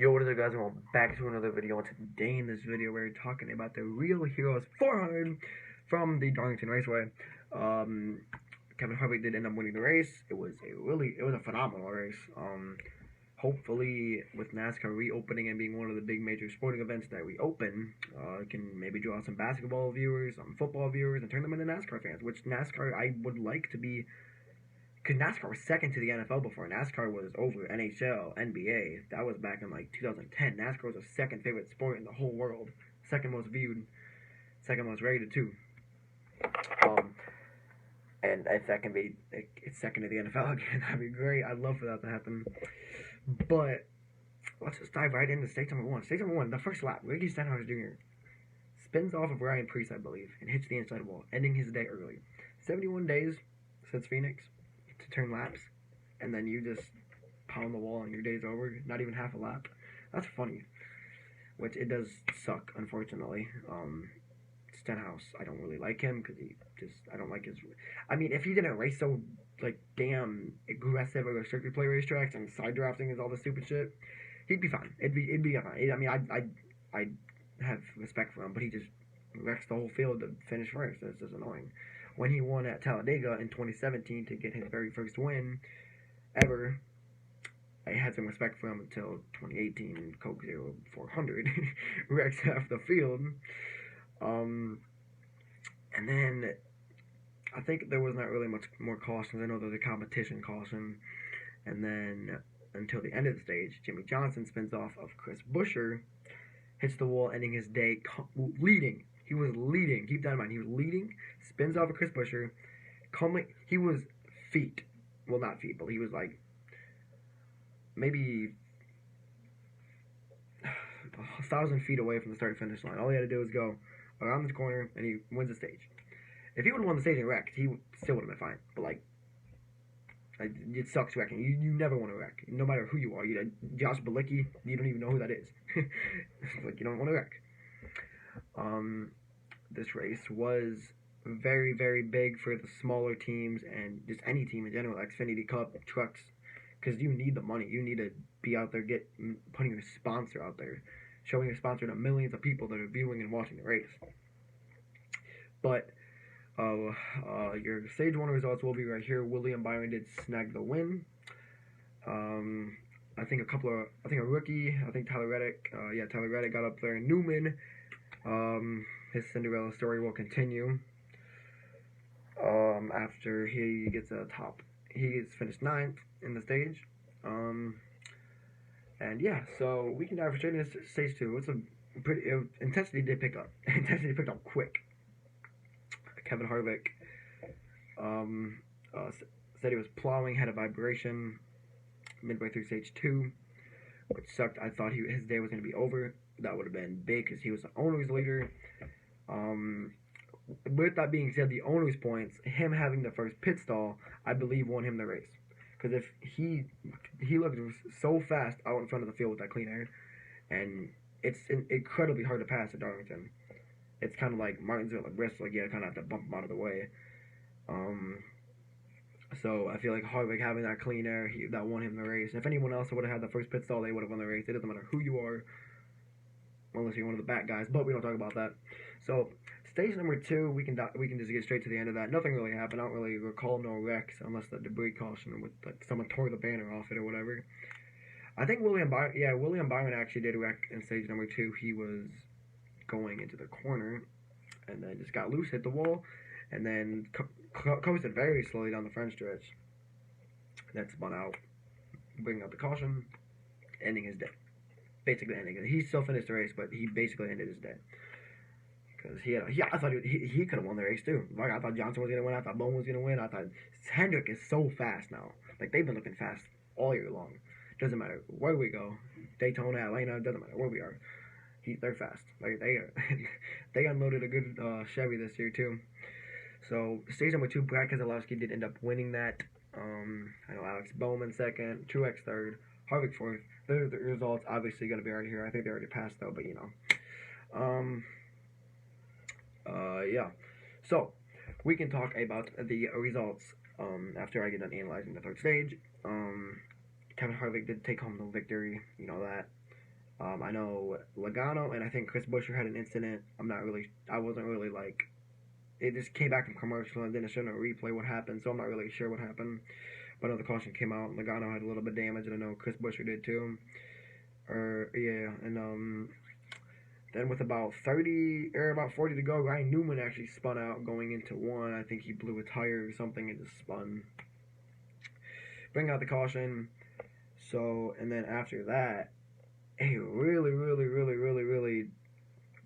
Yo, what is up, guys? Welcome back to another video. And today in this video, we're talking about the Real Heroes 400 from the Darlington Raceway. Kevin Harvick did end up winning the race. It was a phenomenal race. Hopefully, with NASCAR reopening and being one of the big major sporting events that reopen, can maybe draw some basketball viewers, some football viewers, and turn them into NASCAR fans. Which NASCAR I would like to be. Because NASCAR was second to the NFL before. NASCAR was over NHL, NBA. That was back in like 2010. NASCAR was the second favorite sport in the whole world. Second most viewed. Second most rated too. And if that can be, it's second to the NFL again, that'd be great. I'd love for that to happen. But let's just dive right into stage number one. Stage number one, the first lap. Ricky Stenhouse Jr. spins off of Ryan Preece, I believe, and hits the inside wall, ending his day early. 71 days since Phoenix to turn laps, and then you just pound the wall and your day's over. Not even half a lap. That's funny. Which it does suck, unfortunately. Stenhouse, I don't really like him because I don't like his. I mean, if he didn't race so like damn aggressive or circuit play racetracks and side drafting and all this stupid shit, he'd be fine. It'd be fine. I mean, I have respect for him, but he just wrecks the whole field to finish first. That's just annoying. When he won at Talladega in 2017 to get his very first win ever, I had some respect for him until 2018 Coke 0400 wrecks half the field. And then I think there was not really much more caution. I know there's a competition caution. And then until the end of the stage, Jimmie Johnson spins off of Chris Buescher, hits the wall, ending his day leading. He was leading. Keep that in mind. He was leading, spins off of Chris Buescher. He was feet. Well, not feet, but he was like maybe 1,000 feet away from the start-finish line. All he had to do was go around the corner, and he wins the stage. If he would have won the stage and wrecked, he still would have been fine. But, like it sucks wrecking. You never want to wreck, no matter who you are. Josh Bilicki, you don't even know who that is. Like, you don't want to wreck. This race was very, very big for the smaller teams and just any team in general, Xfinity Cup, trucks, because you need the money. You need to be out there, putting your sponsor out there, showing your sponsor to millions of people that are viewing and watching the race. But your stage one results will be right here. William Byron did snag the win. I think a rookie, Tyler Reddick. Tyler Reddick got up there. Newman. His Cinderella story will continue. After he gets a top, he's finished 9th in the stage. And yeah, so we can dive straight into stage 2. It's a pretty intensity did pick up. Intensity picked up quick. Kevin Harvick said he was plowing, had a vibration midway through stage 2, which sucked. I thought his day was going to be over. That would have been big because he was the owner's leader. With that being said, the owner's points, him having the first pit stall, I believe won him the race. Because if he looked so fast out in front of the field with that clean air, and it's incredibly hard to pass at Darlington. It's kind of like Martinsville at Bristol. Like, you kind of have to bump him out of the way. So I feel like Harvick having that clean air, that won him the race. If anyone else would have had the first pit stall, they would have won the race. It doesn't matter who you are, unless you're one of the back guys. But we don't talk about that. So stage number 2, we can just get straight to the end of that. Nothing really happened. I don't really recall no wrecks unless the debris caution with like someone tore the banner off it or whatever. I think William Byron actually did wreck in stage number 2. He was going into the corner and then just got loose, hit the wall, and then coasted very slowly down the front stretch. Then spun out, bringing out the caution, ending his day. Basically ending it. He still finished the race, but he basically ended his day. Because I thought he could have won the race too. Like, I thought Johnson was going to win. I thought Bowman was going to win. I thought Hendrick is so fast now. Like, they've been looking fast all year long. Doesn't matter where we go. Daytona, Atlanta, doesn't matter where we are. They're fast. Like, they unloaded a good Chevy this year too. So stage number 2, Brad Keselowski did end up winning that. I know Alex Bowman second, Truex third, Harvick fourth. The results obviously going to be right here. I think they already passed though, but you know. Yeah. So we can talk about the results after I get done analyzing the third stage. Kevin Harvick did take home the victory. You know that. I know Logano and I think Chris Buescher had an incident. I wasn't really like, it just came back from commercial and then it showed a replay what happened, so I'm not really sure what happened. But I know the caution came out, and Logano had a little bit of damage, and I know Chris Buescher did too. And then with about 40 to go, Ryan Newman actually spun out going into one. I think he blew a tire or something and just spun. Bring out the caution. So, and then after that, a really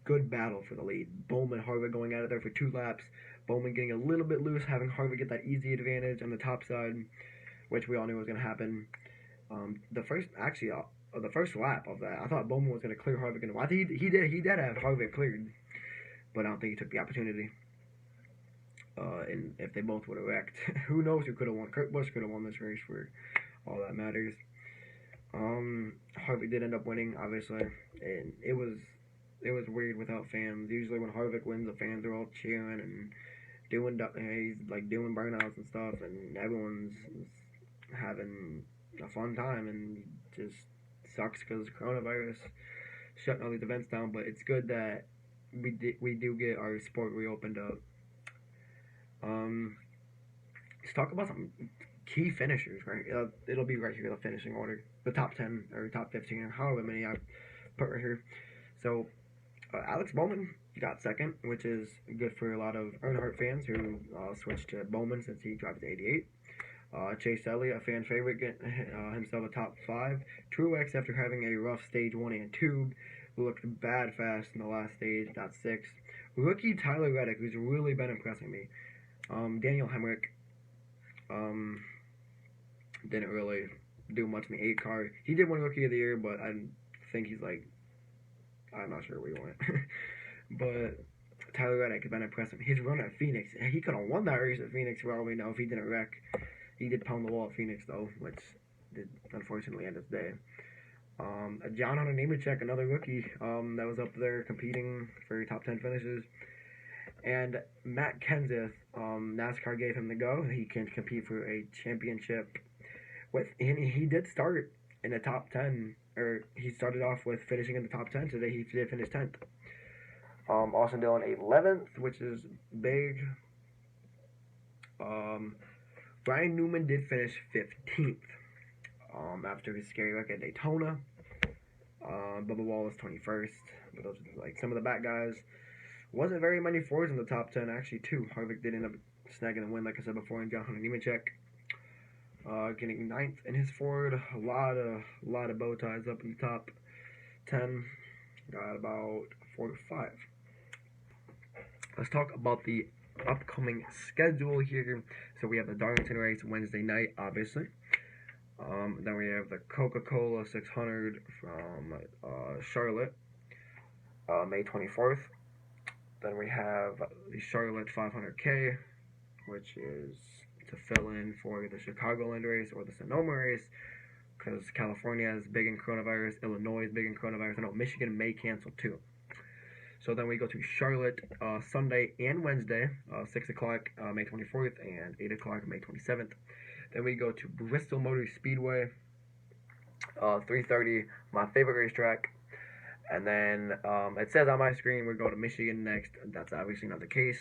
good battle for the lead. Bowman, Harvick going at it there for 2 laps. Bowman getting a little bit loose, having Harvick get that easy advantage on the top side, which we all knew was going to happen. The first lap of that, I thought Bowman was going to clear Harvick. I think he did have Harvick cleared, but I don't think he took the opportunity. And if they both would have wrecked, who knows who could have won? Kurt Busch could have won this race for all that matters. Harvick did end up winning, obviously, and it was weird without fans. Usually when Harvick wins, the fans are all cheering and doing burnouts and stuff, and everyone's having a fun time, and it just sucks because coronavirus shutting all these events down. But it's good that we do get our sport reopened up. Let's talk about some key finishers, right? It'll be right here, the finishing order, the top 10 or top 15 or however many I put right here. So Alex Bowman got second, which is good for a lot of Earnhardt fans who switched to Bowman since he drives the 88. Chase Elliott, a fan favorite, get himself a top 5. Truex, after having a rough stage 1 and 2, looked bad fast in the last stage, got 6th. Rookie Tyler Reddick, who's really been impressing me. Daniel Hemrick didn't really do much in the 8 car. He did win Rookie of the Year, but I think I'm not sure where he went. But Tyler Reddick has been impressive. His run at Phoenix, he could have won that race at Phoenix for all we know if he didn't wreck. He did pound the wall at Phoenix, though, which did unfortunately end his day. John Hunter Nemechek, another rookie that was up there competing for top 10 finishes. And Matt Kenseth, NASCAR gave him the go. He can compete for a championship. And he did start in the top 10, or he started off with finishing in the top 10. Today he did finish 10th. Austin Dillon 11th, which is big. Ryan Newman did finish 15th after his scary wreck at Daytona. Bubba Wallace 21st. But those are like some of the back guys. Wasn't very many fours in the top 10, actually 2. Harvick did end up snagging a win, like I said before, and John Hunter Nemechek getting 9th in his Ford. A lot of bow ties up in the top 10. Got about 4 to 5. Let's talk about the upcoming schedule here. So we have the Darlington race Wednesday night, obviously. Then we have the Coca-Cola 600 from Charlotte, May 24th. Then we have the Charlotte 500K, which is to fill in for the Chicagoland race or the Sonoma race, because California is big in coronavirus, Illinois is big in coronavirus. I know Michigan may cancel too. So then we go to Charlotte Sunday and Wednesday, 6 o'clock May 24th and 8 o'clock May 27th. Then we go to Bristol Motor Speedway, 3:30, my favorite racetrack. And then it says on my screen we go to Michigan next. That's obviously not the case.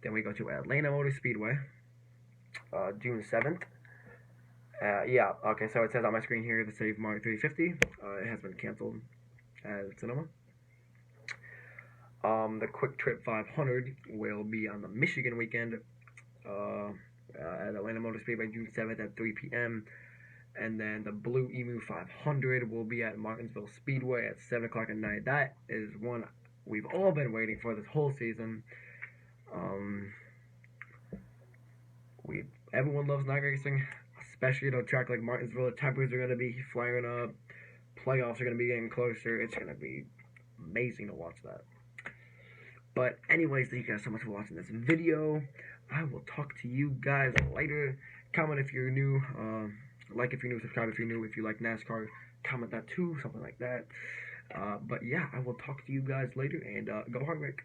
Then we go to Atlanta Motor Speedway, June 7th. Yeah, okay, so it says on my screen here the Save Mark 350. It has been canceled at Sonoma. The Quick Trip 500 will be on the Michigan weekend at Atlanta Motor Speedway, June 7th at 3 p.m. And then the Blue Emu 500 will be at Martinsville Speedway at 7 o'clock at night. That is one we've all been waiting for this whole season. Everyone loves night racing, especially at a track like Martinsville. The temperatures are going to be flaring up. Playoffs are going to be getting closer. It's going to be amazing to watch that. But anyways, thank you guys so much for watching this video. I will talk to you guys later. Comment if you're new. Like if you're new, subscribe if you're new. If you like NASCAR, comment that too, something like that. But yeah, I will talk to you guys later, and go Harvick.